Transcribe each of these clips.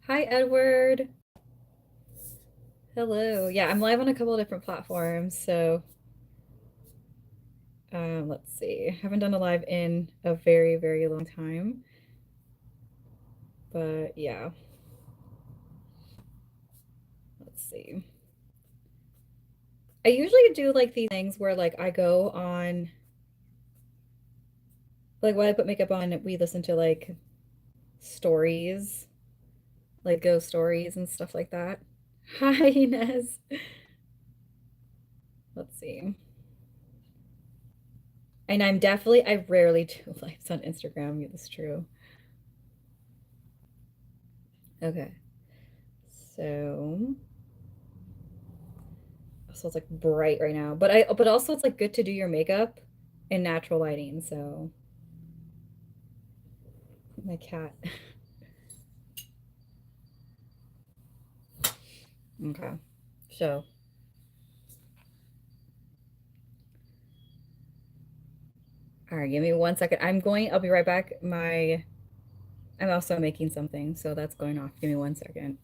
Hi, Edward. Hello. Yeah, I'm live on a couple of different platforms. Let's see. I haven't done a live in a very, very long time. But yeah, let's see. I usually do like these things where like I go on, like when I put makeup on, we listen to like stories, like ghost stories and stuff like that. Hi, Inez. Let's see. And I rarely do lives on Instagram. Yeah, that's true. Okay. So it's like bright right now. But also it's like good to do your makeup in natural lighting. So my cat. Okay. So all right, give me 1 second. I'll be right back. I'm also making something, so that's going off. Give me 1 second.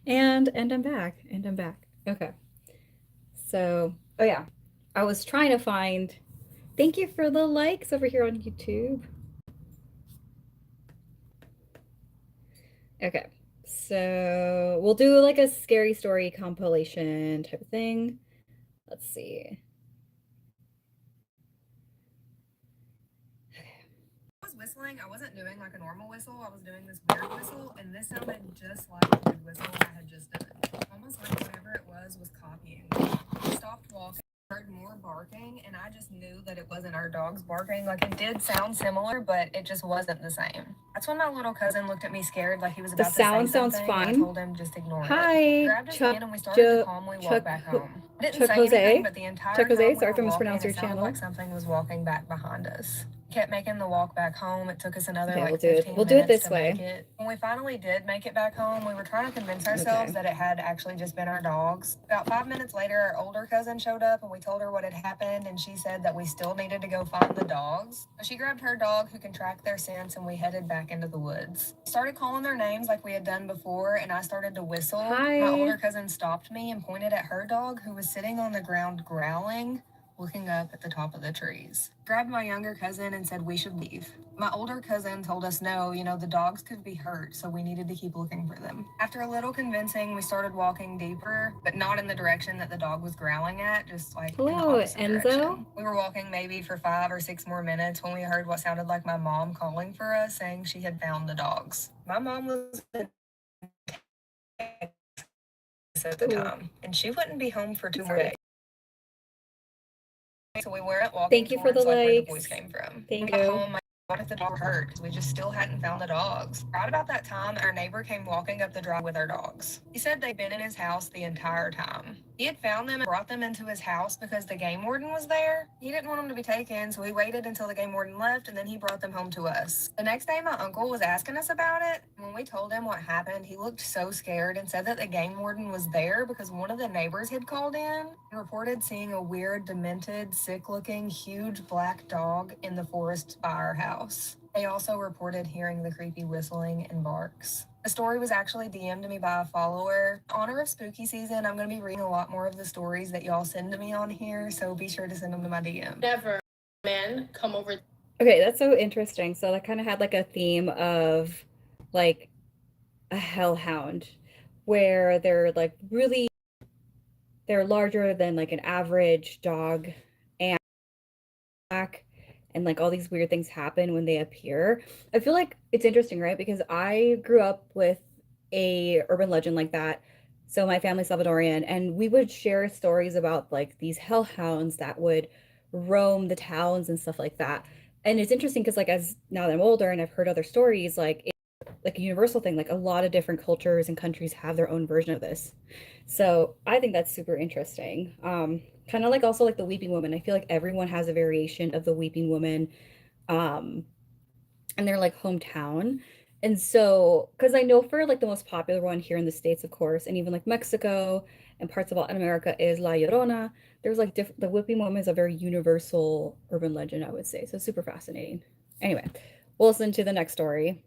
And I'm back. And I'm back. Okay. So oh yeah. I was trying to find thank you for the likes over here on YouTube. Okay. So we'll do like a scary story compilation type of thing. Let's see. I was whistling. I wasn't doing like a normal whistle. I was doing this weird whistle, and this sounded just like the weird whistle I had just done. Almost like whatever it was copying me. I stopped walking, heard more barking, and I just knew that it wasn't our dogs barking. Like it did sound similar, but it just wasn't the same. That's when my little cousin looked at me scared, like he was The about to say sound sounds something, and I fine. told him just ignore it. I Hi, grabbed his hand and we started to calmly walk back home. I didn't Chuck say anything, Jose. but the entire Chuck Jose, time we sorry if were I walking, mispronounced it your sounded like channel. something was walking back behind us. Kept making the walk back home. It took us another Okay, like we'll do it. 15 We'll do it minutes this to make way. it. When we finally did make it back home, we were trying to convince ourselves Okay. that it had actually just been our dogs. About 5 minutes later, our older cousin showed up and we told her what had happened, and she said that we still needed to go find the dogs. So she grabbed her dog who can track their scents, and we headed back into the woods. Started calling their names like we had done before, and I started to whistle. My Hi. older cousin stopped me and pointed at her dog who was sitting on the ground growling, looking up at the top of the trees. Grabbed my younger cousin and said we should leave. My older cousin told us no, the dogs could be hurt, so we needed to keep looking for them. After a little convincing, we started walking deeper, but not in the direction that the dog was growling at, just like in the Hello, opposite Enzo. direction. We were walking maybe for 5 or 6 more minutes when we heard what sounded like my mom calling for us, saying she had found the dogs. My mom was in Texas at the Cool. time, and she wouldn't be home for two That's more great. days. So we weren't walking Thank you for the towards like where the voice likes. came from. When we Thank got you. home, my what if the dog hurt? Because we just still hadn't found the dogs. Right about that time, our neighbor came walking up the drive with our dogs. He said they'd been in his house the entire time. He had found them and brought them into his house because the game warden was there. He didn't want them to be taken, so he waited until the game warden left and then he brought them home to us. The next day, my uncle was asking us about it. When we told him what happened, he looked so scared and said that the game warden was there because one of the neighbors had called in and reported seeing a weird, demented, sick looking, huge black dog in the forest by our house. They also reported hearing the creepy whistling and barks. The story was actually DM'd to me by a follower. In honor of spooky season, I'm going to be reading a lot more of the stories that y'all send to me on here, so be sure to send them to my DM. Never, man, come over. Okay, that's so interesting. So that kind of had like a theme of like a hellhound where they're larger than like an average dog and back and like all these weird things happen when they appear. I feel like it's interesting, right? Because I grew up with a urban legend like that. So my family's Salvadorian, and we would share stories about like these hellhounds that would roam the towns and stuff like that. And it's interesting because like as now that I'm older and I've heard other stories, like a universal thing, like a lot of different cultures and countries have their own version of this. So I think that's super interesting. Kind of like also like the weeping woman. I feel like everyone has a variation of the weeping woman. and their like hometown. And so, because I know for like the most popular one here in the States, of course, and even like Mexico and parts of Latin America is La Llorona. There's like different, the Whipping Woman is a very universal urban legend, I would say. So super fascinating. Anyway, we'll listen to the next story.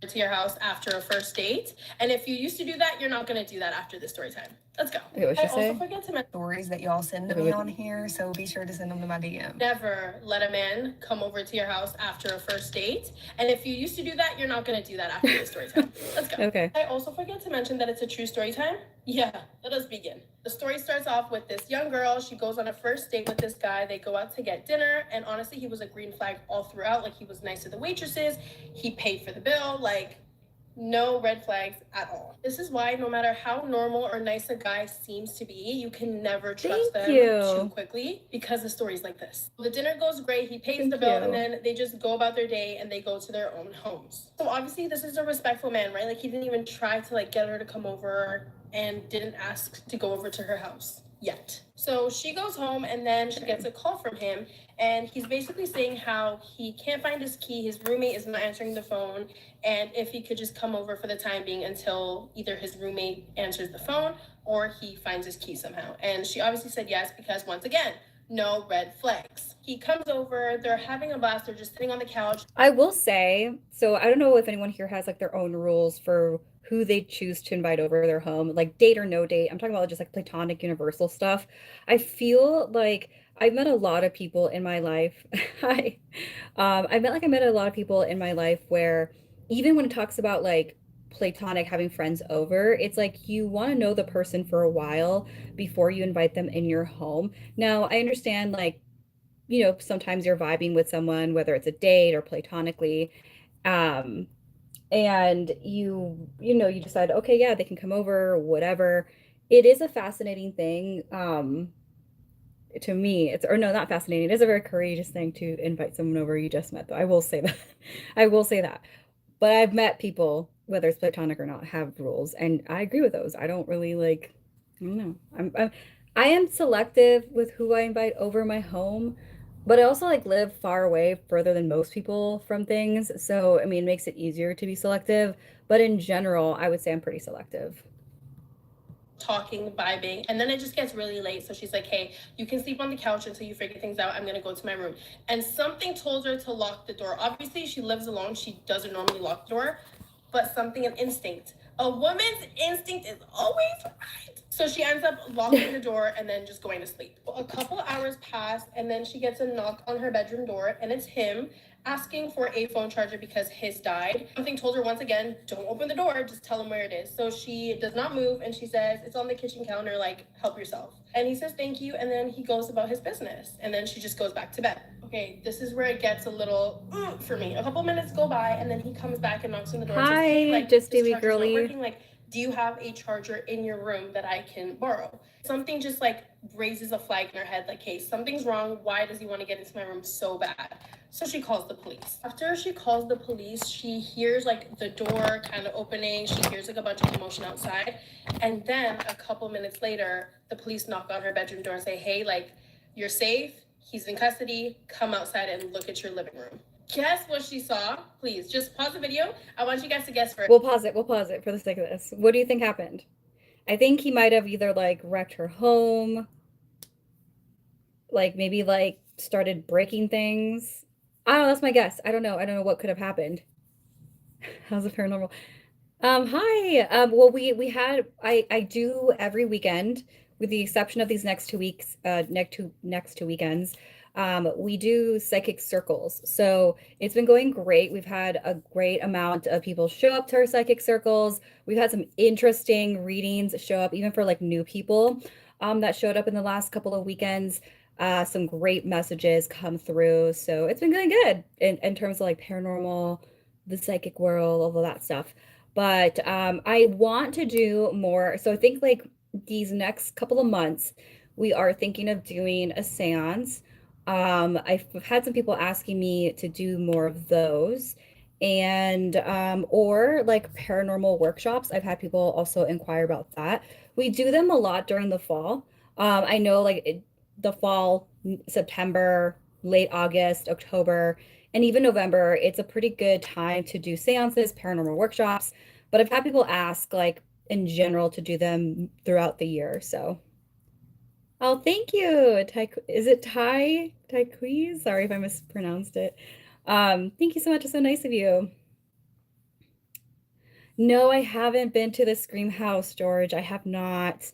To your house after a first date. And if you used to do that, you're not going to do that after the story time. Let's go. Okay, what'd I she also say? forget to mention Stories that y'all send to Okay, me wait. on here, so be sure to send them to my DM. never let a man come over to your house after a first date. And if you used to do that, you're not going to do that after the story time. Let's go. Okay. I also forget to mention that it's a true story time. Yeah, let us begin. The story starts off with this young girl. She goes on a first date with this guy. They go out to get dinner. And honestly, he was a green flag all throughout. Like, he was nice to the waitresses. He paid for the bill. Like, no red flags at all. This is why no matter how normal or nice a guy seems to be, you can never trust Thank them you. too quickly because the story's like this. The dinner goes great, he pays Thank the bill, you. and then they just go about their day and they go to their own homes. So obviously this is a respectful man, right? Like, he didn't even try to like get her to come over and didn't ask to go over to her house yet. So she goes home and then she gets a call from him, and he's basically saying how he can't find his key, his roommate is not answering the phone, and if he could just come over for the time being until either his roommate answers the phone or he finds his key somehow. And she obviously said yes because, once again, no red flags. He comes over, they're having a blast, they're just sitting on the couch. I will say, so I don't know if anyone here has like their own rules for who they choose to invite over their home, like date or no date. I'm talking about just like platonic universal stuff. I feel like I've met a lot of people in my life. I I met a lot of people in my life where even when it talks about like platonic having friends over, it's like you want to know the person for a while before you invite them in your home. Now, I understand like sometimes you're vibing with someone, whether it's a date or platonically, um, and you decide, okay, yeah, they can come over, whatever. It is a fascinating thing. To me, it's or no, not fascinating. It is a very courageous thing to invite someone over you just met, though. I will say that. I will say that. But I've met people, whether it's platonic or not, have rules, and I agree with those. I don't really like, I don't know. I am selective with who I invite over my home, but I also like live far away, further than most people from things. So, I mean, it makes it easier to be selective. But in general, I would say I'm pretty selective. Talking, vibing, and then it just gets really late. So she's like, hey, you can sleep on the couch until you figure things out. I'm gonna go to my room. And something told her to lock the door. Obviously, she lives alone. She doesn't normally lock the door, but something, an instinct. A woman's instinct is always right. So she ends up locking the door and then just going to sleep. A couple hours pass, and then she gets a knock on her bedroom door, and it's him asking for a phone charger because his died. Something told her once again, don't open the door, just tell him where it is. So she does not move, and she says, it's on the kitchen counter, like, help yourself. And he says thank you, and then he goes about his business, and then she just goes back to bed. Okay, this is where it gets a little for me. A couple minutes go by, and then he comes back and knocks on the door and says, hey, Hi, like, just this Dewey charger's not girly. working, like, do you have a charger in your room that I can borrow? Something just like raises a flag in her head, like, hey, something's wrong. Why does he want to get into my room so bad? So she calls the police. After she calls the police, she hears like the door kind of opening. She hears like a bunch of commotion outside. And then a couple minutes later, the police knock on her bedroom door and say, hey, like, you're safe. He's in custody. Come outside and look at your living room. Guess what she saw? Please, just pause the video. I want you guys to guess first. We'll pause it. We'll pause it for the sake of this. What do you think happened? I think he might have either like wrecked her home, like maybe like started breaking things. I don't know, that's my guess. I don't know. I don't know what could have happened. How's the paranormal? Hi. Well, we had I do every weekend, with the exception of these next 2 weeks, next two weekends. We do psychic circles. So it's been going great. We've had a great amount of people show up to our psychic circles. We've had some interesting readings show up, even for like new people, that showed up in the last couple of weekends. Some great messages come through. So it's been going good in terms of like paranormal, the psychic world, all of that stuff. But I want to do more. So I think like these next couple of months, we are thinking of doing a seance. I've had some people asking me to do more of those, and or like paranormal workshops. I've had people also inquire about that. We do them a lot during the fall. I know like the fall, September, late August, October, and even November. It's a pretty good time to do seances, paranormal workshops. But I've had people ask, like, in general, to do them throughout the year. So, oh, thank you. Is it Tyqueez? Sorry if I mispronounced it. Thank you so much. It's so nice of you. No, I haven't been to the Scream House, George. I have not.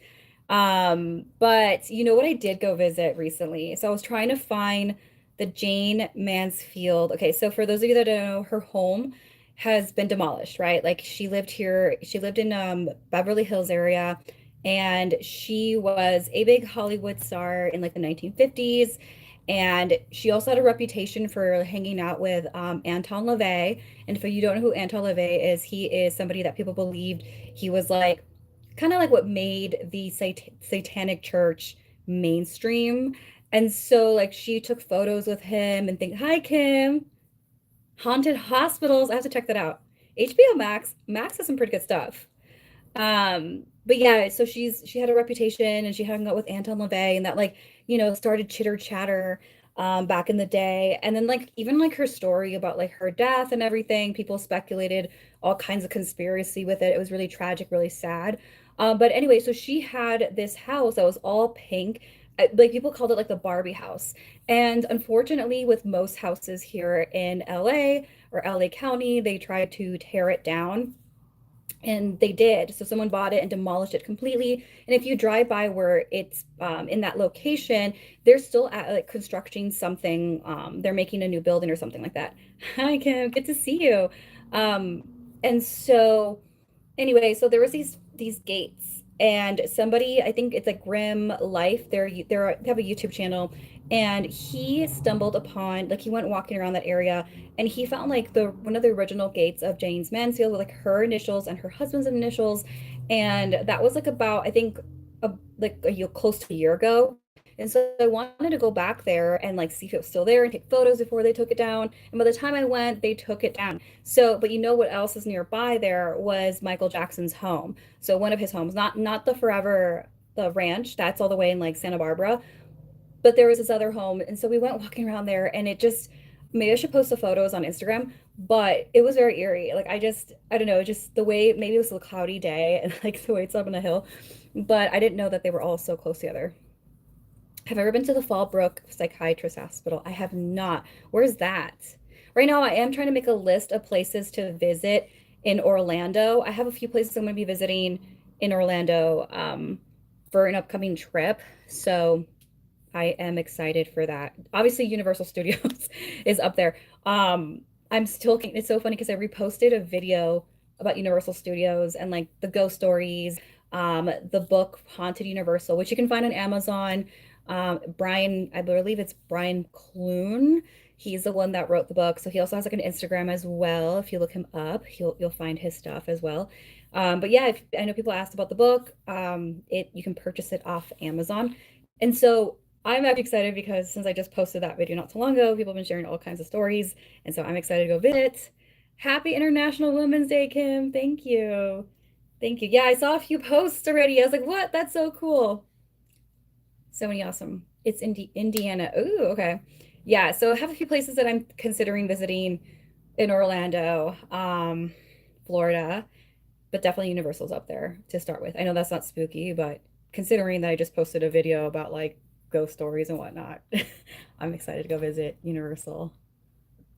But you know what I did go visit recently? So I was trying to find the Jane Mansfield. Okay, so for those of you that don't know, her home has been demolished, right? Like she lived in Beverly Hills area, and she was a big Hollywood star in like the 1950s. And she also had a reputation for hanging out with Anton LaVey. And if you don't know who Anton LaVey is, he is somebody that people believed he was like kind of like what made the satanic church mainstream. And so like she took photos with him and think, hi Kim, haunted hospitals. I have to check that out. HBO Max has some pretty good stuff. But yeah, so she had a reputation and she hung out with Anton LaVey and that like, started chitter chatter back in the day. And then like even like her story about like her death and everything, people speculated all kinds of conspiracy with it. It was really tragic, really sad. But anyway, so she had this house that was all pink. Like people called it like the Barbie house. And unfortunately, with most houses here in LA or LA County, they tried to tear it down, and they did. So someone bought it and demolished it completely. And if you drive by where it's in that location, they're still at like constructing something. They're making a new building or something like that. Hi Kim, good to see you. um, and so anyway, so there was these gates, and somebody, I think it's like Grim Life, they have a YouTube channel, and he stumbled upon, like he went walking around that area, and he found like the one of the original gates of Jane's Mansfield with like her initials and her husband's initials. And that was like about, I think, close to a year ago. And so I wanted to go back there and like see if it was still there and take photos before they took it down. And by the time I went, they took it down. So, but you know what else is nearby there was Michael Jackson's home. So one of his homes, not the ranch, that's all the way in like Santa Barbara, but there was this other home. And so we went walking around there, and it just, maybe I should post the photos on Instagram, but it was very eerie. Like I don't know, just the way, maybe it was a cloudy day and like the way it's up on a hill, but I didn't know that they were all so close together. Have I ever been to the Fallbrook Psychiatrist Hospital? I have not. Where's that? Right now, I am trying to make a list of places to visit in Orlando. I have a few places I'm going to be visiting in Orlando for an upcoming trip. So I am excited for that. Obviously, Universal Studios is up there. I'm still, it's so funny because I reposted a video about Universal Studios and like the ghost stories, the book Haunted Universal, which you can find on Amazon. Brian, I believe it's Brian Clune. He's the one that wrote the book. So he also has like an Instagram as well. If you look him up, you'll find his stuff as well. But yeah, I know people asked about the book. You can purchase it off Amazon. And so I'm actually excited because since I just posted that video not so long ago, people have been sharing all kinds of stories. And so I'm excited to go visit. Happy International Women's Day, Kim. Thank you. Thank you. Yeah, I saw a few posts already. I was like, what? That's so cool. So many awesome. It's Indiana. Ooh, okay. Yeah, so I have a few places that I'm considering visiting in Orlando, Florida, but definitely Universal's up there to start with. I know that's not spooky, but considering that I just posted a video about like ghost stories and whatnot, I'm excited to go visit Universal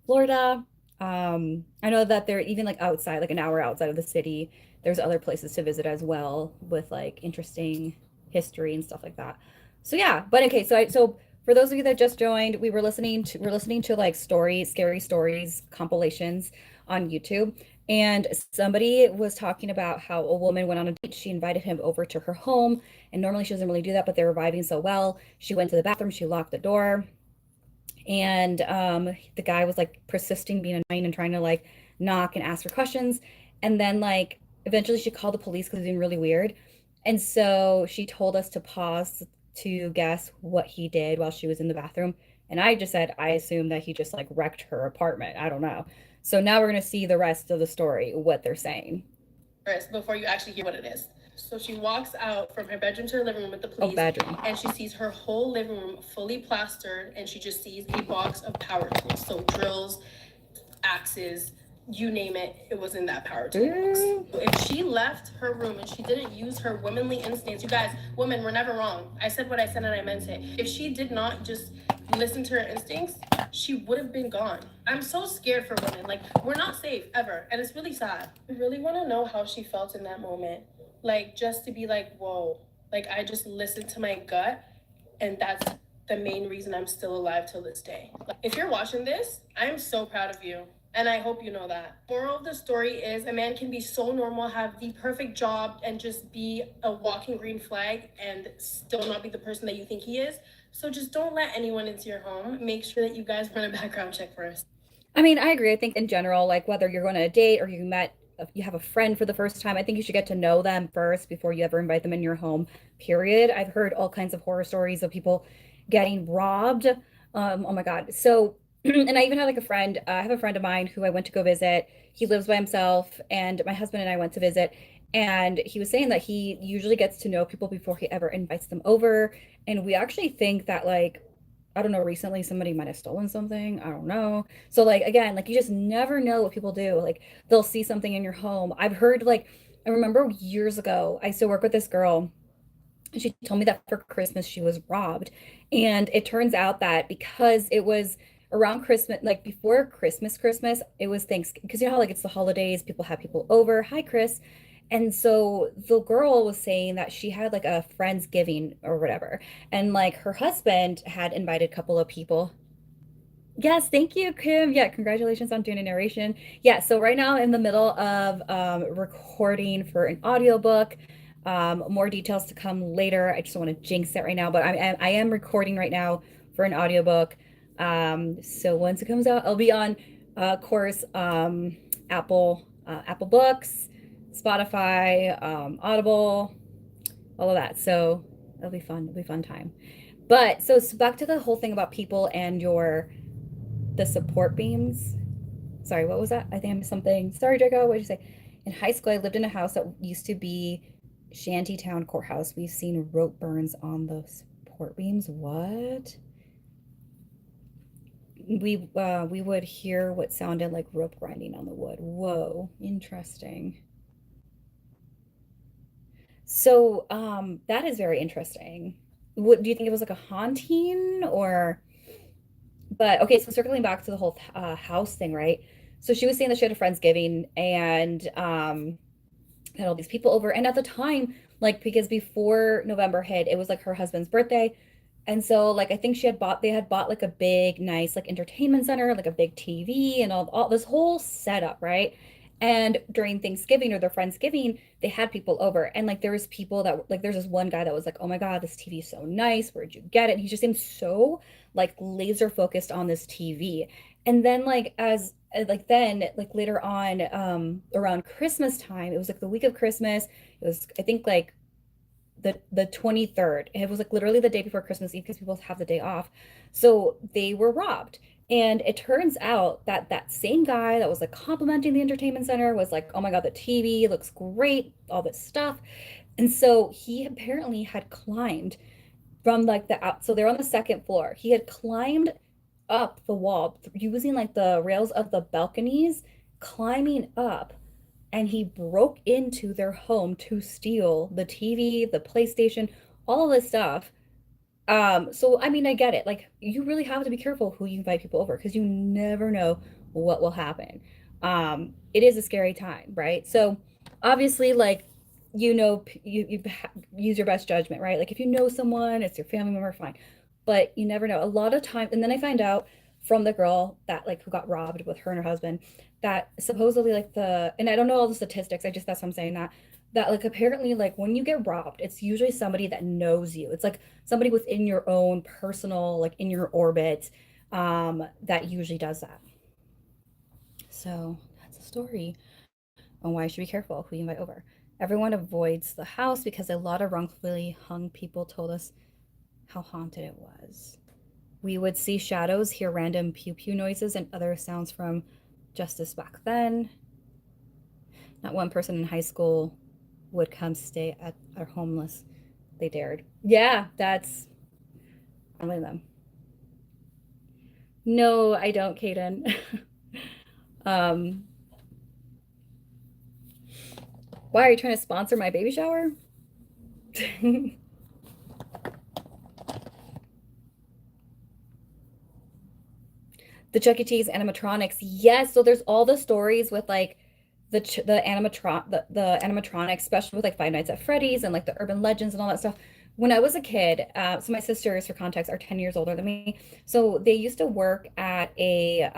Florida. I know that they're even like outside, like an hour outside of the city. There's other places to visit as well with like interesting history and stuff like that. So yeah, but okay, so for those of you that just joined, we're listening to like scary stories compilations on YouTube. And somebody was talking about how a woman went on a date. She invited him over to her home, and normally she doesn't really do that, but they were vibing so well. She went to the bathroom, she locked the door, and the guy was like persisting being annoying and trying to like knock and ask for questions. And then like eventually she called the police because it was being really weird. And so she told us to pause to guess what he did while she was in the bathroom. And I just said I assume that he just like wrecked her apartment. I don't know. So now we're going to see the rest of the story, what they're saying. Before you actually hear what it is. So she walks out from her bedroom to her living room with the Oh, police, bedroom. and she sees her whole living room fully plastered, and she just sees a box of power tools. So drills, axes, you name it, it was in that power tool box. If she left her room and she didn't use her womanly instincts, you guys, women, we're never wrong. I said what I said and I meant it. If she did not just listen to her instincts, she would have been gone. I'm so scared for women. Like, we're not safe ever, and it's really sad. I really want to know how she felt in that moment. Like, just to be like, whoa, like, I just listened to my gut, and that's the main reason I'm still alive till this day. If you're watching this, I'm so proud of you. And I hope you know that. Moral of the story is a man can be so normal, have the perfect job, and just be a walking green flag and still not be the person that you think he is. So just don't let anyone into your home. Make sure that you guys run a background check first. I mean, I agree. I think in general, like whether you're going on a date or you have a friend for the first time, I think you should get to know them first before you ever invite them in your home, period. I've heard all kinds of horror stories of people getting robbed. Oh my God. So, and I even had like a friend, I have a friend of mine who I went to go visit. He lives by himself, and my husband and I went to visit. And he was saying that he usually gets to know people before he ever invites them over. And we actually think that, like, I don't know, recently somebody might have stolen something. I don't know. So like again, like you just never know what people do. Like they'll see something in your home. I've heard like I remember years ago, I used to work with this girl and she told me that for Christmas she was robbed. And it turns out that because it was around Christmas, like before Christmas, it was Thanksgiving. Because you know how like it's the holidays, people have people over. Hi, Chris. And so the girl was saying that she had like a Friendsgiving or whatever. And like her husband had invited a couple of people. Yes, thank you, Kim. Yeah, congratulations on doing a narration. Yeah, so right now I'm in the middle of recording for an audiobook. More details to come later. I just don't want to jinx it right now, but I am recording right now for an audiobook. So once it comes out, I'll be on, course, Apple Books, Spotify, Audible, all of that. So it'll be fun. It'll be a fun time. But so back to the whole thing about people and the support beams. Sorry, what was that? I think I missed something. Sorry, Draco. What did you say? In high school, I lived in a house that used to be Shantytown Courthouse. We've seen rope burns on the support beams. What? We would hear what sounded like rope grinding on the wood. Whoa, interesting. So, that is very interesting. What do you think it was like a haunting or? But okay, so circling back to the whole house thing, right? So she was saying that she had a Friendsgiving and had all these people over. And at the time, like because before November hit, it was like her husband's birthday. And so like I think they had bought like a big, nice like entertainment center, like a big TV and all this whole setup, right? And during Thanksgiving or their Friendsgiving, they had people over. And like there was people that like there's this one guy that was like, "Oh my God, this TV is so nice. Where'd you get it?" And he just seemed so like laser focused on this TV. And then like as like then like later on around Christmas time, it was like the week of Christmas. It was I think like the 23rd. It was like literally the day before Christmas Eve because people have the day off. So they were robbed. And it turns out that that same guy that was like complimenting the entertainment center was like, "Oh my God, the TV looks great, all this stuff." And so he apparently had climbed from like the out. So they're on the second floor. He had climbed up the wall using like the rails of the balconies, climbing up, and he broke into their home to steal the TV, the PlayStation, all this stuff. So I mean, I get it. Like, you really have to be careful who you invite people over because you never know what will happen. It is a scary time, right? So obviously, like, use your best judgment, right? Like, if you know someone, it's your family member, fine. But you never know. A lot of time, and then I find out from the girl that like who got robbed with her and her husband that supposedly like and I don't know all the statistics. I just that's what I'm saying that like apparently like when you get robbed, it's usually somebody that knows you. It's like somebody within your own personal, like in your orbit, that usually does that. So that's a story on why you should be careful who you invite over. Everyone avoids the house because a lot of wrongfully hung people told us how haunted it was. We would see shadows, hear random pew pew noises, and other sounds from justice back then. Not one person in high school would come stay at our homeless. They dared. Yeah, that's one of them. No, I don't, Kaden. um, why are you trying to sponsor my baby shower? The Chuck E. Cheese animatronics. Yes, so there's all the stories with like the animatronics, especially with like Five Nights at Freddy's and like the urban legends and all that stuff. When I was a kid, so my sisters, for context, are 10 years older than me. So they used to work at a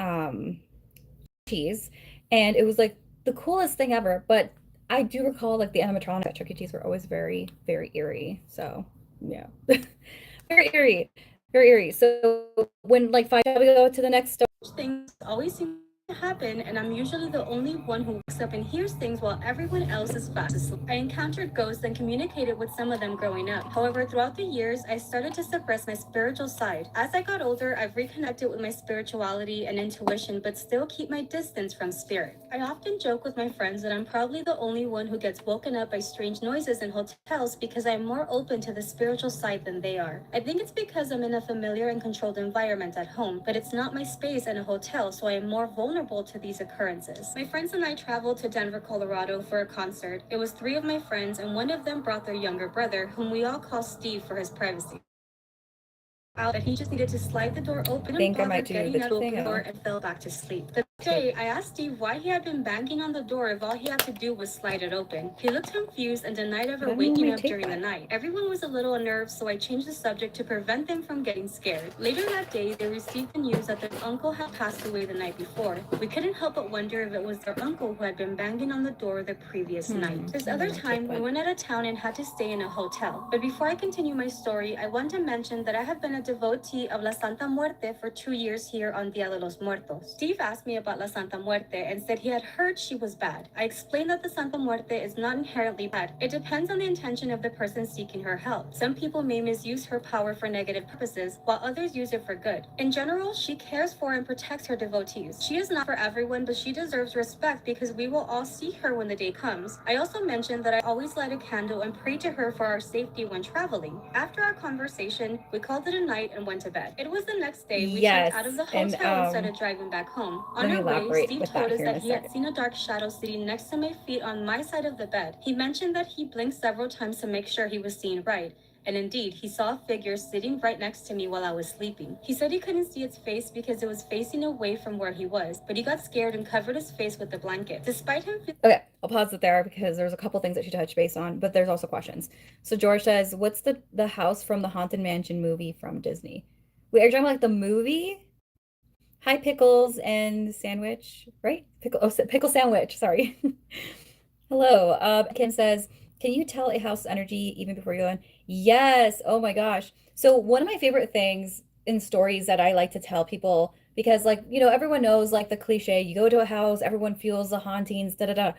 cheese, and it was like the coolest thing ever. But I do recall like the animatronics at Chuck E. Cheese were always very, very eerie. So yeah, very eerie, very eerie. So when like five, we go to the next story. Things always seem to happen, and I'm usually the only one who wakes up and hears things while everyone else is fast asleep. I encountered ghosts and communicated with some of them growing up. However, throughout the years, I started to suppress my spiritual side. As I got older, I've reconnected with my spirituality and intuition, but still keep my distance from spirit. I often joke with my friends that I'm probably the only one who gets woken up by strange noises in hotels because I'm more open to the spiritual side than they are. I think it's because I'm in a familiar and controlled environment at home, but it's not my space in a hotel, so I am more vulnerable to these occurrences. My friends and I traveled to Denver, Colorado for a concert. It was 3 of my friends, and one of them brought their younger brother, whom we all call Steve for his privacy. Out that he just needed to slide the door open and bother getting out of the door and fell back to sleep. The next day, I asked Steve why he had been banging on the door if all he had to do was slide it open. He looked confused and denied ever waking up during the night. Everyone was a little unnerved, so I changed the subject to prevent them from getting scared. Later that day, they received the news that their uncle had passed away the night before. We couldn't help but wonder if it was their uncle who had been banging on the door the previous night. This other time, we went out of town and had to stay in a hotel. But before I continue my story, I want to mention that I have been a devotee of La Santa Muerte for 2 years here on Dia de los Muertos. Steve asked me about La Santa Muerte and said he had heard she was bad. I explained that the Santa Muerte is not inherently bad. It depends on the intention of the person seeking her help. Some people may misuse her power for negative purposes, while others use it for good. In general, she cares for and protects her devotees. She is not for everyone, but she deserves respect because we will all see her when the day comes. I also mentioned that I always light a candle and pray to her for our safety when traveling. After our conversation, we called it a night and went to bed. It was the next day we checked out of the hotel and started driving back home. On our way, Steve told us that he had seen a dark shadow sitting next to my feet on my side of the bed. He mentioned that he blinked several times to make sure he was seeing right. And indeed, he saw a figure sitting right next to me while I was sleeping. He said he couldn't see its face because it was facing away from where he was, but he got scared and covered his face with the blanket. Despite him... Okay, I'll pause it there because there's a couple things that you touched base on, but there's also questions. So George says, what's the house from the Haunted Mansion movie from Disney? Wait, are you talking about like the movie? Hi, Pickles and Sandwich, right? Pickle Sandwich, sorry. Hello. Kim says, can you tell a house energy even before you go in? Yes. Oh my gosh. So one of my favorite things in stories that I like to tell people, because like, everyone knows like the cliche, you go to a house, everyone feels the hauntings, da da da.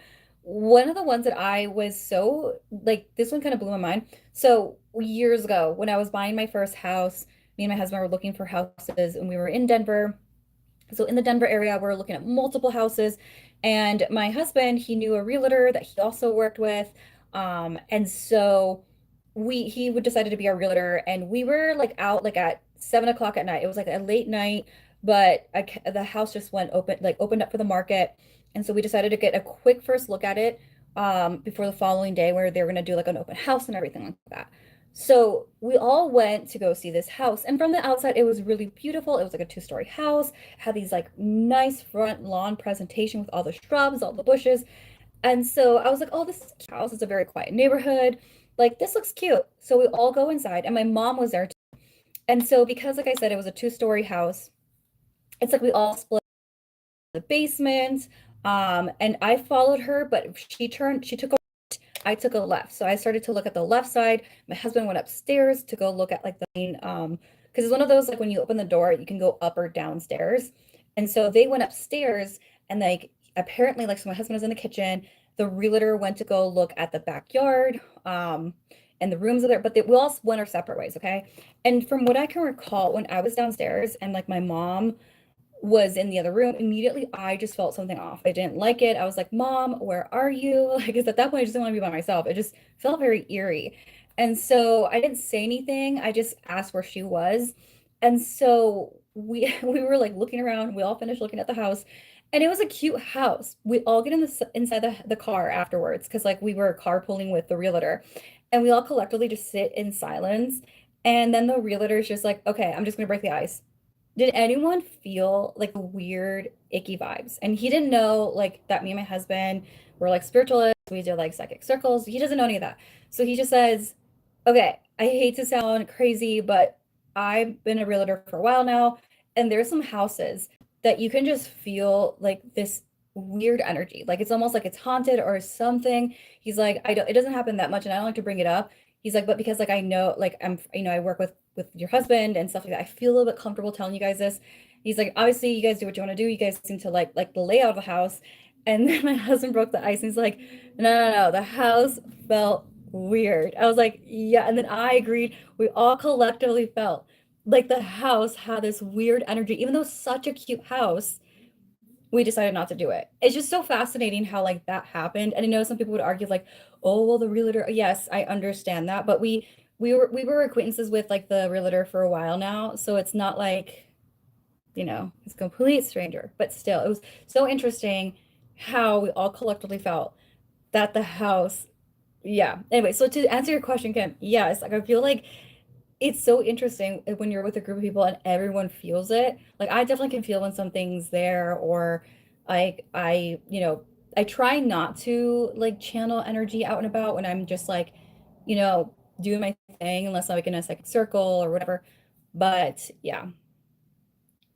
One of the ones that I was so like, this one kind of blew my mind. So years ago, when I was buying my first house, me and my husband were looking for houses and we were in Denver. So in the Denver area, we're looking at multiple houses, and my husband, he knew a realtor that he also worked with, and so he would decided to be our realtor, and we were like out like at 7 o'clock at night. It was like a late night, but the house just opened up for the market, and so we decided to get a quick first look at it before the following day where they were going to do like an open house and everything like that. So we all went to go see this house. And from the outside, it was really beautiful. It was like a two-story house, had these like nice front lawn presentation with all the shrubs, all the bushes. And so I was like, oh, this house is a very quiet neighborhood. Like, this looks cute. So we all go inside, and my mom was there too. And so because, like I said, it was a two-story house, it's like we all split the basement. And I followed her, but she took I took a left. So I started to look at the left side. My husband went upstairs to go look at like the main, because it's one of those like when you open the door, you can go up or downstairs. And so they went upstairs and like apparently like so my husband was in the kitchen. The realtor went to go look at the backyard, and the rooms are there, but we all went our separate ways, okay? And from what I can recall, when I was downstairs and like my mom was in the other room. Immediately, I just felt something off. I didn't like it. I was like, Mom, where are you? Like, 'cause at that point, I just didn't want to be by myself. It just felt very eerie. And so I didn't say anything. I just asked where she was. And so we we were like looking around. We all finished looking at the house, and it was a cute house. We all get in inside the car afterwards because like we were carpooling with the realtor, and we all collectively just sit in silence. And then the realtor is just like, okay, I'm just gonna break the ice. Did anyone feel like weird, icky vibes? And he didn't know like that me and my husband were like spiritualists. We did like psychic circles. He doesn't know any of that. So he just says, okay, I hate to sound crazy, but I've been a realtor for a while now, and there's some houses that you can just feel like this weird energy. Like it's almost like it's haunted or something. He's like, I don't, it doesn't happen that much, and I don't like to bring it up. He's like, but because like I know, like I'm, I work with your husband and stuff like that. I feel a little bit comfortable telling you guys this. He's like, obviously you guys do what you want to do. You guys seem to like the layout of the house. And then my husband broke the ice and he's like, no, the house felt weird. I was like, yeah. And then I agreed. We all collectively felt like the house had this weird energy, even though it's such a cute house. We decided not to do it. It's just so fascinating how like that happened. And I know some people would argue like, oh, well, the realtor, yes, I understand that, but we were acquaintances with like the realtor for a while now, so it's not like, it's a complete stranger, but still, it was so interesting how we all collectively felt that the house, yeah. Anyway, so to answer your question, Kim, yes, like I feel like it's so interesting when you're with a group of people and everyone feels it. Like I definitely can feel when something's there or like I try not to like channel energy out and about when I'm just like, you know, doing my thing unless I'm like in a second circle or whatever. But yeah.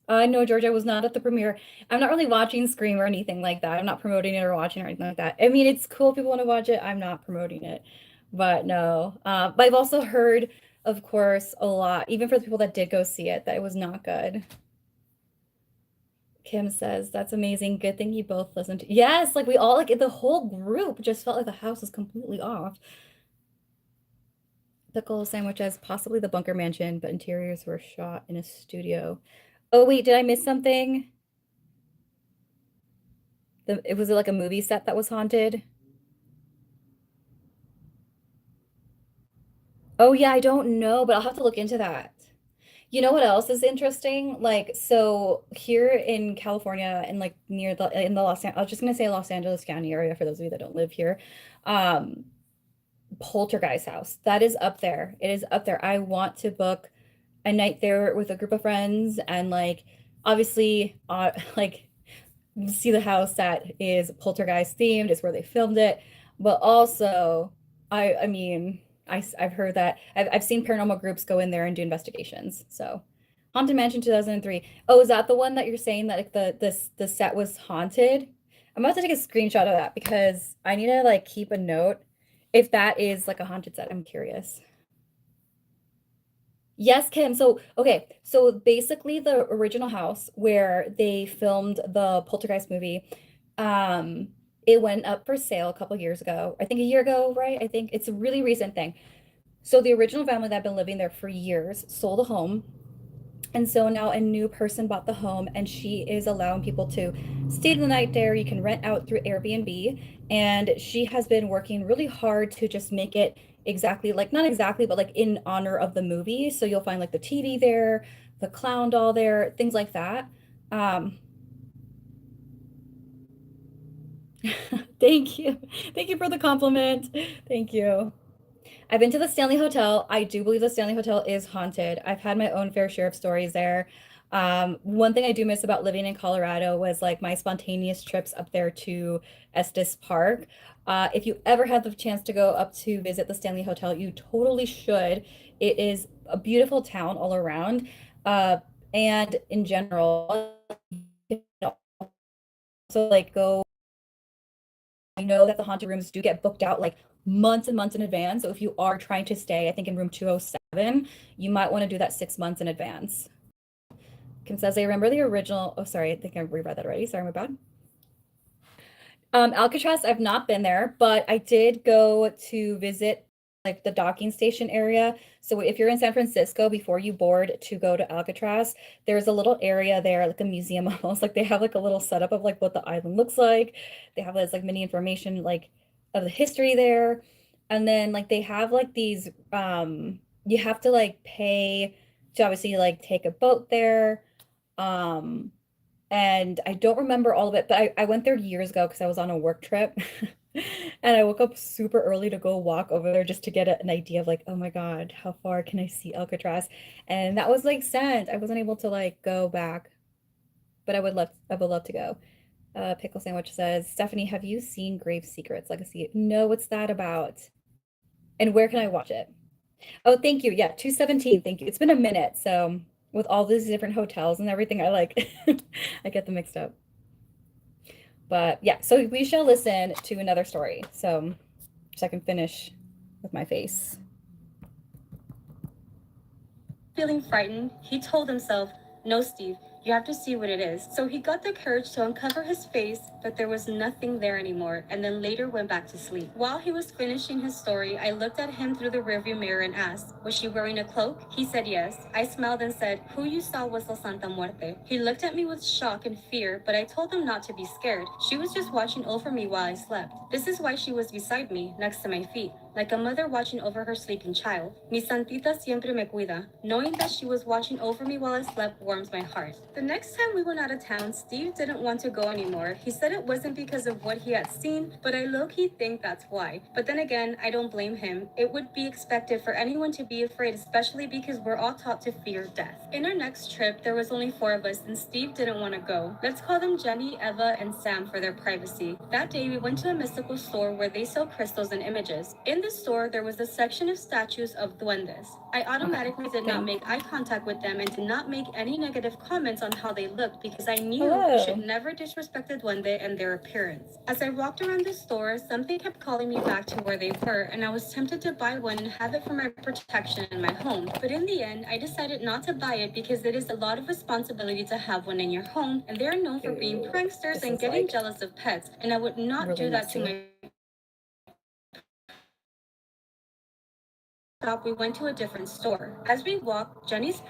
No, Georgia was not at the premiere. I'm not really watching Scream or anything like that. I'm not promoting it or watching it or anything like that. I mean, it's cool if people want to watch it. I'm not promoting it, but no. But I've also heard, of course, a lot, even for the people that did go see it, that it was not good. Kim says, that's amazing. Good thing you both listened to. Yes, like we all, like the whole group just felt like the house was completely off. Pickle sandwiches, possibly the bunker mansion, but interiors were shot in a studio. Oh, wait, did I miss something? It was like a movie set that was haunted. Oh yeah, I don't know, but I'll have to look into that. You know what else is interesting? Like, so here in California and like near the in the I was just gonna say Los Angeles County area for those of you that don't live here. Um, Poltergeist house. That is up there. It is up there. I want to book a night there with a group of friends and like obviously like see the house that is poltergeist themed is where they filmed it, but also I mean I've heard that I've seen paranormal groups go in there and do investigations. So haunted mansion 2003. Oh, is that the one that you're saying that like the set was haunted? I'm about to take a screenshot of that because I need to like keep a note if that is like a haunted set. I'm curious. Yes, Kim. So, okay. So basically the original house where they filmed the Poltergeist movie, um, it went up for sale a couple years ago. I think a year ago, right? I think it's a really recent thing. So the original family that had been living there for years sold a home. And so now a new person bought the home and she is allowing people to stay the night there. You can rent out through Airbnb. And she has been working really hard to just make it exactly like, not exactly, but like in honor of the movie. So you'll find like the TV there, the clown doll there, things like that. Um, thank you. Thank you for the compliment. Thank you. I've been to the Stanley Hotel. I do believe the Stanley Hotel is haunted. I've had my own fair share of stories there. One thing I do miss about living in Colorado was like my spontaneous trips up there to Estes Park. If you ever have the chance to go up to visit the Stanley Hotel, you totally should. It is a beautiful town all around. Uh, and in general, so like go I know that the haunted rooms do get booked out like months and months in advance. So if you are trying to stay, I think in room 207, you might want to do that 6 months in advance. Kim says, I remember the original. Oh, sorry. I think I reread that already. Sorry, my bad. Alcatraz, I've not been there, but I did go to visit like the docking station area. So if you're in San Francisco before you board to go to Alcatraz, there's a little area there, like a museum almost. Like they have like a little setup of like what the island looks like. They have this like mini information like of the history there. And then like they have like these you have to like pay to obviously like take a boat there. Um and I don't remember all of it, but I went there years ago because I was on a work trip. And I woke up super early to go walk over there just to get an idea of like, oh my God, how far can I see Alcatraz? And that was like sent. I wasn't able to like go back, but I would love to go. Pickle Sandwich says, Stephanie, have you seen Grave Secrets Legacy? No, what's that about? And where can I watch it? Oh, thank you. Yeah, 217. Thank you. It's been a minute. So with all these different hotels and everything, I like I get them mixed up. But yeah, so we shall listen to another story. So I can finish with my face. Feeling frightened, he told himself, "No, Steve, you have to see what it is." So he got the courage to uncover his face, but there was nothing there anymore, and then later went back to sleep. While he was finishing his story, I looked at him through the rearview mirror and asked, "Was she wearing a cloak?" He said yes. I smiled and said, "Who you saw was La Santa Muerte." He looked at me with shock and fear, but I told him not to be scared. She was just watching over me while I slept. This is why she was beside me, next to my feet, like a mother watching over her sleeping child. Mi santita siempre me cuida. Knowing that she was watching over me while I slept warms my heart. The next time we went out of town, Steve didn't want to go anymore. He said it wasn't because of what he had seen, but I low-key think that's why. But then again, I don't blame him. It would be expected for anyone to be afraid, especially because we're all taught to fear death. In our next trip, there was only 4 of us, and Steve didn't want to go. Let's call them Jenny, Eva, and Sam for their privacy. That day, we went to a mystical store where they sell crystals and images. In the store, there was a section of statues of duendes. I automatically did not make eye contact with them and did not make any negative comments on how they looked because I knew you should never disrespect a duende and their appearance. As I walked around the store, something kept calling me back to where they were, and I was tempted to buy one and have it for my protection in my home. But in the end, I decided not to buy it because it is a lot of responsibility to have one in your home, and they're known for being pranksters and getting jealous of pets, and I would not do that to my shop. We went to a different store. As we walked, Jenny's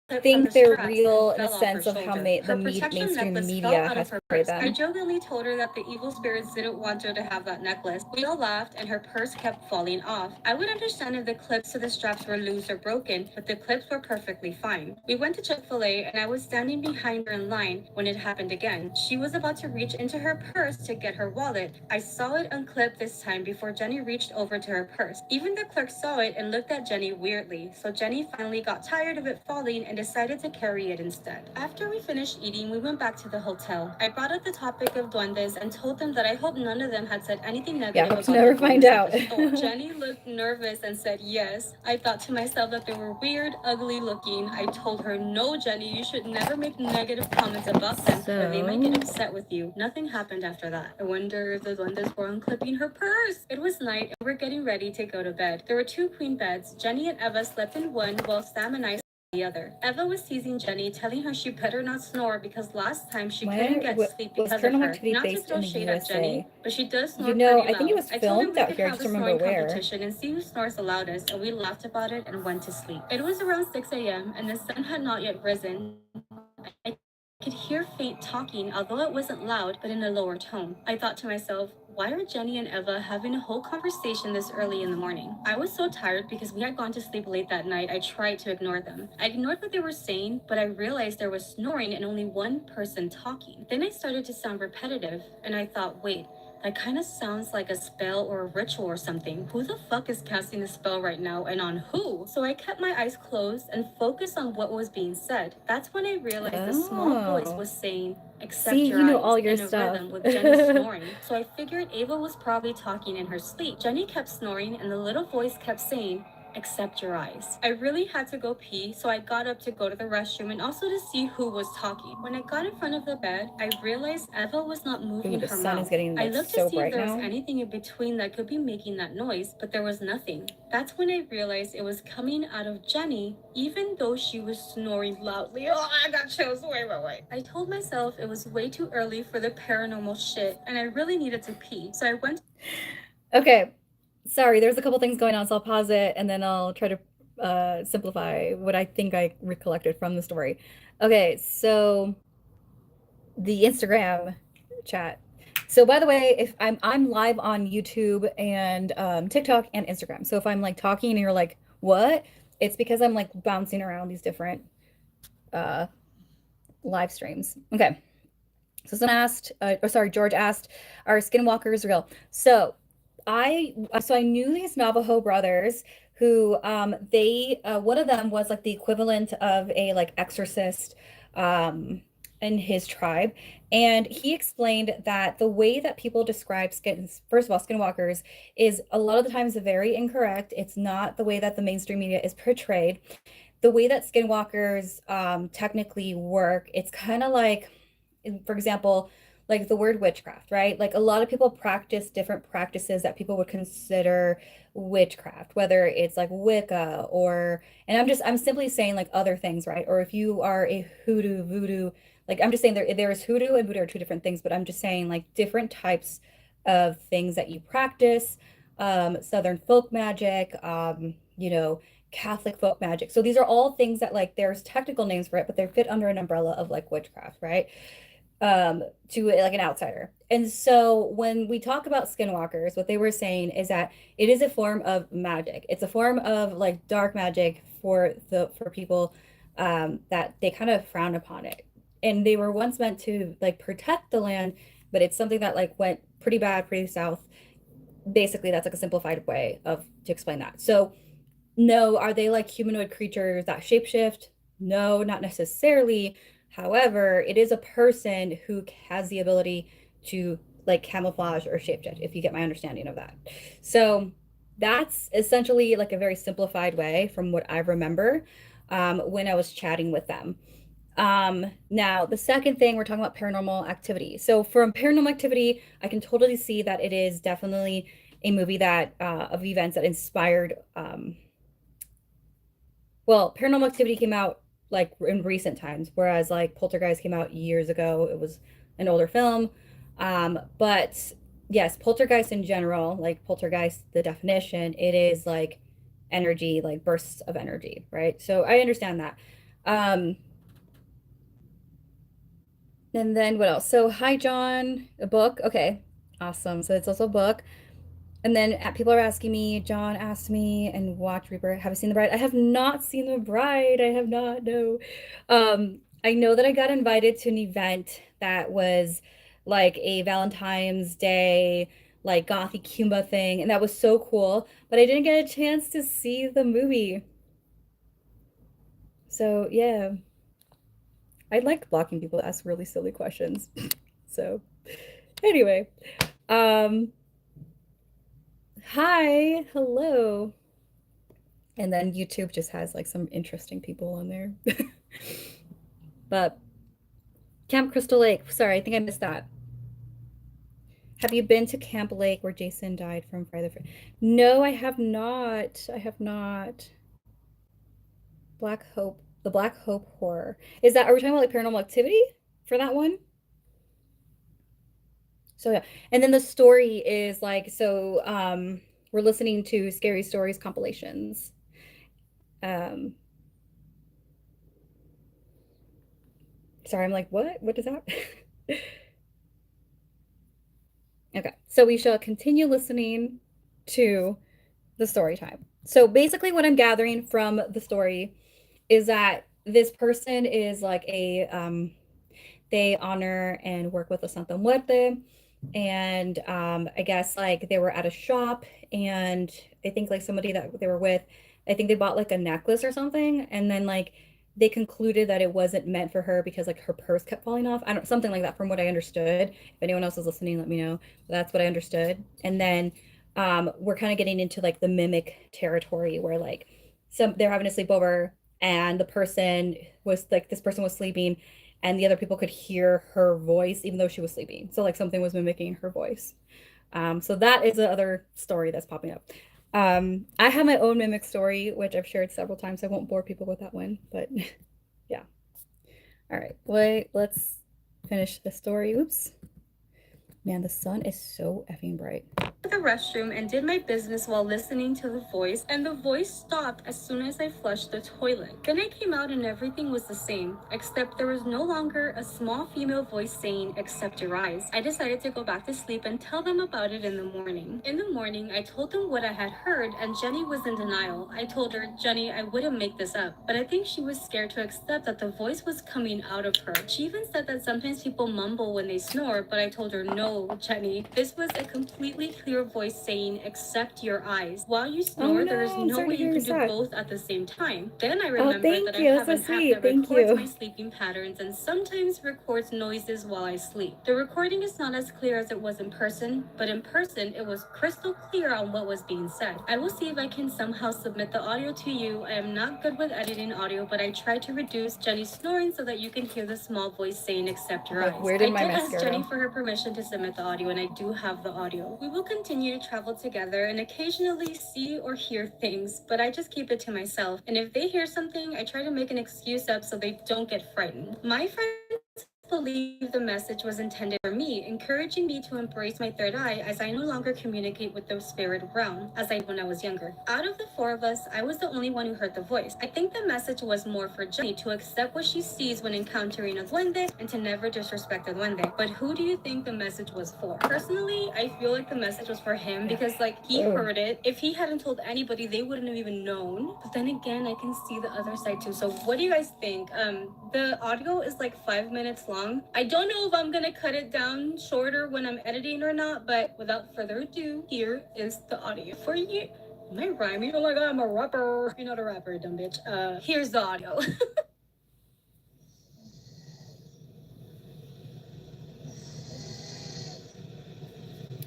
Think they're real in a sense of how the mainstream media has portrayed them. I jokingly told her that the evil spirits didn't want her to have that necklace. We all laughed and her purse kept falling off. I would understand if the clips to the straps were loose or broken, but the clips were perfectly fine. We went to Chick-fil-A and I was standing behind her in line when it happened again. She was about to reach into her purse to get her wallet. I saw it unclip this time before Jenny reached over to her purse. Even the clerk saw it and looked at Jenny weirdly, so Jenny finally got tired of it falling and decided to carry it instead. After we finished eating, we went back to the hotel. I brought up the topic of duendes and told them that I hope none of them had said anything negative about never find out. Jenny looked nervous and said yes. I thought to myself that they were weird, ugly looking. I told her, "No, Jenny, you should never make negative comments about them or they might get upset with you." Nothing happened after that. I wonder if the duendes were unclipping her purse. It was night and we're getting ready to go to bed. There were 2 queen beds. Jenny and Eva slept in one while Sam and I the other. Eva was teasing Jenny, telling her she better not snore because last time she couldn't get sleep because of her. Not to throw shade at Jenny, but she does snore pretty loud. I think it was filmed out here. I just remember where. Competition and see who snores the loudest, and we laughed about it and went to sleep. It was around 6 a.m. and the sun had not yet risen. I could hear faint talking, although it wasn't loud, but in a lower tone. I thought to myself, why are Jenny and Eva having a whole conversation this early in the morning? I was so tired because we had gone to sleep late that night, I tried to ignore them. I ignored what they were saying, but I realized there was snoring and only one person talking. Then it started to sound repetitive, and I thought, wait, that kind of sounds like a spell or a ritual or something. Who the fuck is casting a spell right now and on who? So I kept my eyes closed and focused on what was being said. That's when I realized the small voice was saying, "Accept your eyes," all your in a stuff. rhythm with Jenny snoring. So I figured Ava was probably talking in her sleep. Jenny kept snoring and the little voice kept saying, "Accept your eyes." I really had to go pee, so I got up to go to the restroom and also to see who was talking. When I got in front of the bed, I realized Eva was not moving her mouth. I looked to see if there was anything in between that could be making that noise, but there was nothing. That's when I realized it was coming out of Jenny, even though she was snoring loudly. Oh, I got chills. Wait. I told myself it was way too early for the paranormal shit, and I really needed to pee, so I went. Okay, sorry, there's a couple things going on, so I'll pause it and then I'll try to simplify what I think I recollected from the story. Okay, so the Instagram chat. So by the way, if I'm live on YouTube and TikTok and Instagram. So if I'm like talking and you're like, "What?" It's because I'm like bouncing around these different uh live streams. Okay. So someone asked, George asked, "Are skinwalkers real?" So I knew these Navajo brothers who they one of them was like the equivalent of a like exorcist um in his tribe, and he explained that the way that people describe first of all, skinwalkers is a lot of the times very incorrect. It's not the way that the mainstream media is portrayed. The way that skinwalkers technically work, it's kind of like, for example, like the word witchcraft, right? Like a lot of people practice different practices that people would consider witchcraft, whether it's like Wicca or, and I'm simply saying like other things, right? Or if you are a hoodoo, voodoo, like I'm just saying there is hoodoo and voodoo are two different things, but I'm just saying like different types of things that you practice, Southern folk magic, Catholic folk magic. So these are all things that like there's technical names for it, but they fit under an umbrella of like witchcraft, right? To like an outsider. And so when we talk about skinwalkers, what they were saying is that it is a form of magic. It's a form of like dark magic for people that they kind of frown upon it. And they were once meant to like protect the land, but it's something that like went pretty bad, pretty south. Basically, that's like a simplified way of to explain that. So no, are they like humanoid creatures that shapeshift? No, not necessarily. However, it is a person who has the ability to like camouflage or shapeshift, if you get my understanding of that. So that's essentially like a very simplified way from what I remember when I was chatting with them. Now, the second thing, we're talking about paranormal activity. So from paranormal activity, I can totally see that it is definitely a movie that of events that inspired well, Paranormal Activity came out like in recent times, whereas like Poltergeist came out years ago. It was an older film. But yes, Poltergeist in general, like Poltergeist, the definition, it is like energy, like bursts of energy, right? So I understand that. Um, and then what else? So Hi John, a book. Okay, awesome. So it's also a book. And then people are asking me, John asked me, and Watch Reaper, have I seen The Bride? I have not seen The Bride. I have not, no. I know that I got invited to an event that was like a Valentine's Day, like gothy Kumba thing, and that was so cool, but I didn't get a chance to see the movie. So yeah, I like blocking people that ask really silly questions. So anyway, um, hi, hello. And then YouTube just has like some interesting people on there. But Camp Crystal Lake, sorry, I think I missed that. Have you been to Camp Lake where Jason died from Friday the 1st? No, I have not. I have not. Black Hope, the Black Hope horror. Are we talking about like paranormal activity for that one? So yeah. And then the story is like, we're listening to Scary Stories compilations. Um, sorry, I'm like, what? What is that? Okay, so we shall continue listening to the story time. So basically, what I'm gathering from the story is that this person is like they honor and work with the Santa Muerte, and I guess like they were at a shop, and I think like somebody that they were with, I think they bought like a necklace or something, and then like they concluded that it wasn't meant for her because like her purse kept falling off. I don't something like that from what I understood. If anyone else is listening, let me know. But that's what I understood. And then we're kind of getting into like the mimic territory where like they're having a sleepover and the person was like this person was sleeping and the other people could hear her voice even though she was sleeping. So like something was mimicking her voice. So that is the other story that's popping up. I have my own mimic story, which I've shared several times. I won't bore people with that one, but yeah. All right, wait, let's finish the story. Oops. Man, the sun is so effing bright. the restroom and did my business while listening to the voice, and the voice stopped as soon as I flushed the toilet. Then I came out and everything was the same, except there was no longer a small female voice saying, "Accept your eyes." I decided to go back to sleep and tell them about it in the morning. In the morning, I told them what I had heard, and Jenny was in denial. I told her, "Jenny, I wouldn't make this up," but I think she was scared to accept that the voice was coming out of her. She even said that sometimes people mumble when they snore, but I told her, "No, Jenny, this was a completely clear voice saying, 'Accept your eyes.' While you Oh snore, there is no, I'm no sorry way to hear you you're can do sad. both at the same time." Then I Oh, remembered that thank I you. have That's an so app sweet. that Thank records my you. sleeping patterns and sometimes records noises while I sleep. The recording is not as clear as it was in person, but in person, it was crystal clear on what was being said. I will see if I can somehow submit the audio to you. I am not good with editing audio, but I tried to reduce Jenny's snoring so that you can hear the small voice saying, "Accept your Okay, eyes." where I did my did ask mascara Jenny go? for her permission to submit the audio, and I do have the audio. We will continue to travel together and occasionally see or hear things, but I just keep it to myself. And if they hear something, I try to make an excuse up so they don't get frightened. My friends believe the message was intended for me, encouraging me to embrace my third eye as I no longer communicate with the spirit realm as I did when I was younger. Out of the four of us, I was the only one who heard the voice. I think the message was more for Jenny to accept what she sees when encountering a duende and to never disrespect a duende. But who do you think the message was for? Personally, I feel like the message was for him because like he Oh. heard it. If he hadn't told anybody, they wouldn't have even known. But then again, I can see the other side too. So what do you guys think? The audio is like 5 minutes long. I don't know if I'm gonna cut it down shorter when I'm editing or not, but without further ado, here is the audio for you. Am I rhyming? Oh my god, I'm a rapper. You're not a rapper, dumb bitch. Here's the audio.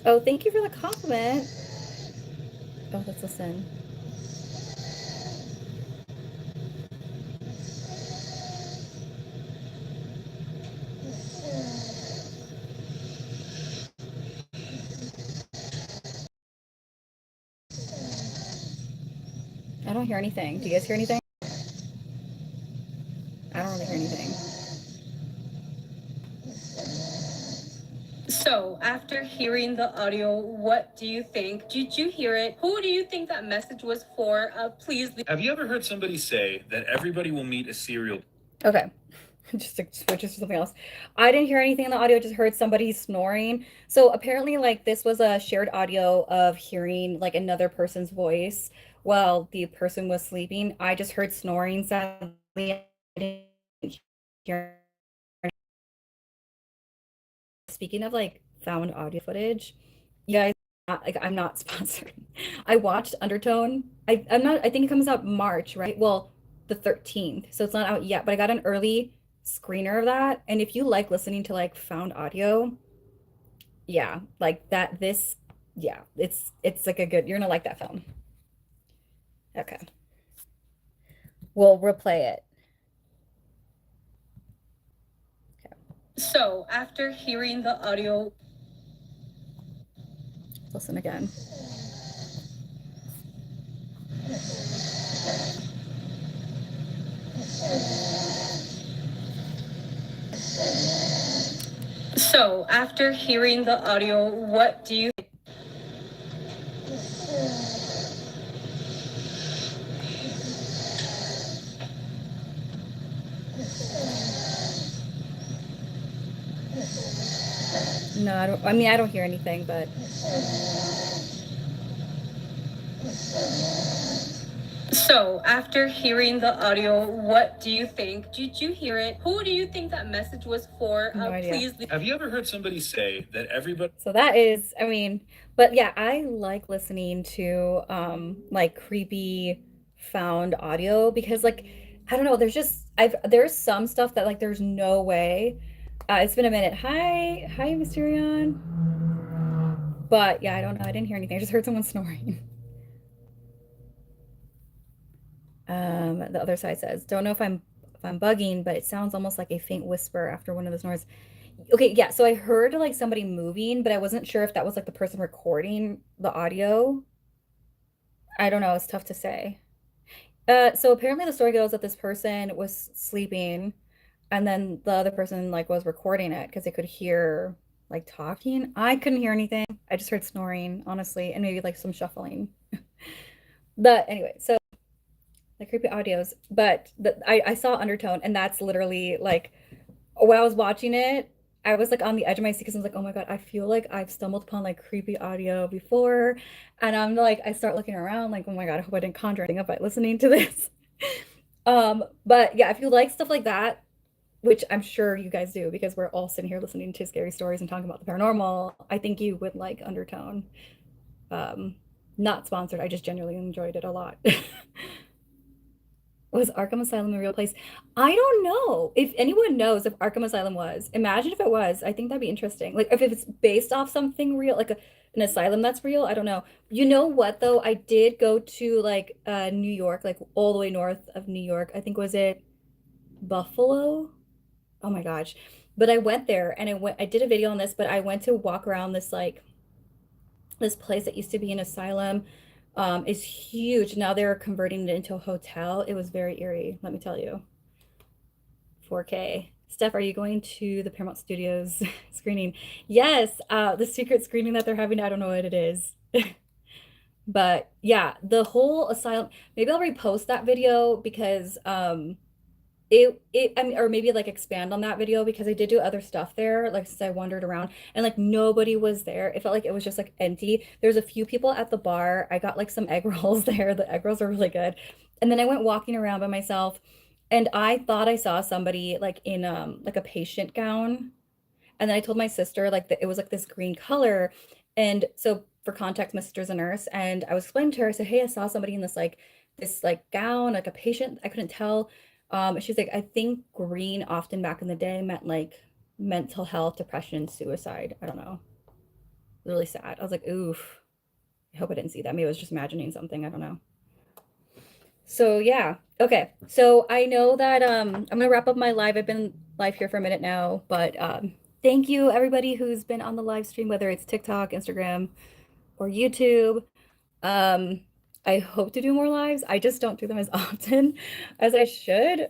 Oh, thank you for the compliment. Oh, let's listen. I don't hear anything. Do you guys hear anything? I don't really hear anything. So, after hearing the audio, what do you think? Did you hear it? Who do you think that message was for? Please leave. Have you ever heard somebody say that everybody will meet a serial? Okay. Just to switch to something else. I didn't hear anything in the audio, just heard somebody snoring. So apparently, like, this was a shared audio of hearing like another person's voice while the person was sleeping. I just heard snoring. Sadly, I didn't hear. Speaking of like found audio footage, you guys, like, I'm not sponsored. I watched Undertone. I'm not. I think it comes out March, right? Well, the 13th, so it's not out yet. But I got an early screener of that, and if you like listening to like found audio, yeah, like that. This, yeah, it's like a good. You're gonna like that film. Okay, we'll replay it. Okay, So, after hearing the audio, listen again. so after hearing the audio, what do you? No, I don't. I mean, I don't hear anything, but So, after hearing the audio, what do you think? Did you hear it? Who do you think that message was for? no idea. Please leave. Have you ever heard somebody say that everybody? So that is, I mean, but yeah, I like listening to like creepy found audio because like I don't know, there's some stuff that like there's no way. It's been a minute. Hi, Mysterion. But yeah, I don't know. I didn't hear anything. I just heard someone snoring. The other side says, don't know if I'm bugging, but it sounds almost like a faint whisper after one of the snores. Okay, yeah, so I heard like somebody moving, but I wasn't sure if that was like the person recording the audio. I don't know, it's tough to say. So apparently the story goes that this person was sleeping and then the other person like was recording it because they could hear like talking. I couldn't hear anything. I just heard snoring, honestly, and maybe like some shuffling. But anyway, so the creepy audios. But I saw undertone, and that's literally like while I was watching it, I was like on the edge of my seat because I was like, oh my god, I feel like I've stumbled upon like creepy audio before, and I'm like, I start looking around like, oh my god, I hope I didn't conjure anything up by listening to this. But yeah, if you like stuff like that, which I'm sure you guys do because we're all sitting here listening to scary stories and talking about the paranormal, I think you would like Undertone. Um, Not sponsored. I just genuinely enjoyed it a lot. Was Arkham Asylum a real place? I don't know. If anyone knows if Arkham Asylum was, imagine if it was. I think that'd be interesting. Like if it's based off something real, like an asylum that's real. I don't know. You know what though? I did go to like New York, like all the way north of New York. I think was it Buffalo? Oh my gosh. But I went there and I did a video on this, but I went to walk around this like this place that used to be an asylum. Is huge. Now they're converting it into a hotel. It was very eerie, let me tell you. 4K. Steph, are you going to the Paramount Studios screening? Yes, the secret screening that they're having. I don't know what it is. But yeah, the whole asylum, maybe I'll repost that video because I mean, or maybe like expand on that video because I did do other stuff there, like since I wandered around and like nobody was there. It felt like it was just like empty. There's a few people at the bar. I got like some egg rolls there. The egg rolls are really good. And then I went walking around by myself and I thought I saw somebody like in like a patient gown. And then I told my sister like that it was like this green color. And so for context, my sister's a nurse, and I was explaining to her, I said, hey, I saw somebody in this like gown, like a patient. I couldn't tell. She's like, I think green often back in the day meant like mental health, depression, suicide. I don't know. Really sad. I was like, oof. I hope I didn't see that. Maybe I was just imagining something. I don't know. So yeah. Okay. So I know that I'm gonna wrap up my live. I've been live here for a minute now, but thank you everybody who's been on the live stream, whether it's TikTok, Instagram, or YouTube. I hope to do more lives. I just don't do them as often as I should.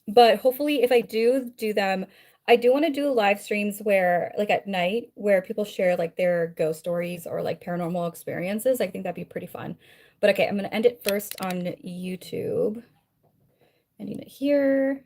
But hopefully if I do them, I do want to do live streams where like at night where people share like their ghost stories or like paranormal experiences. I think that'd be pretty fun. But okay, I'm gonna end it first on YouTube. Ending it here.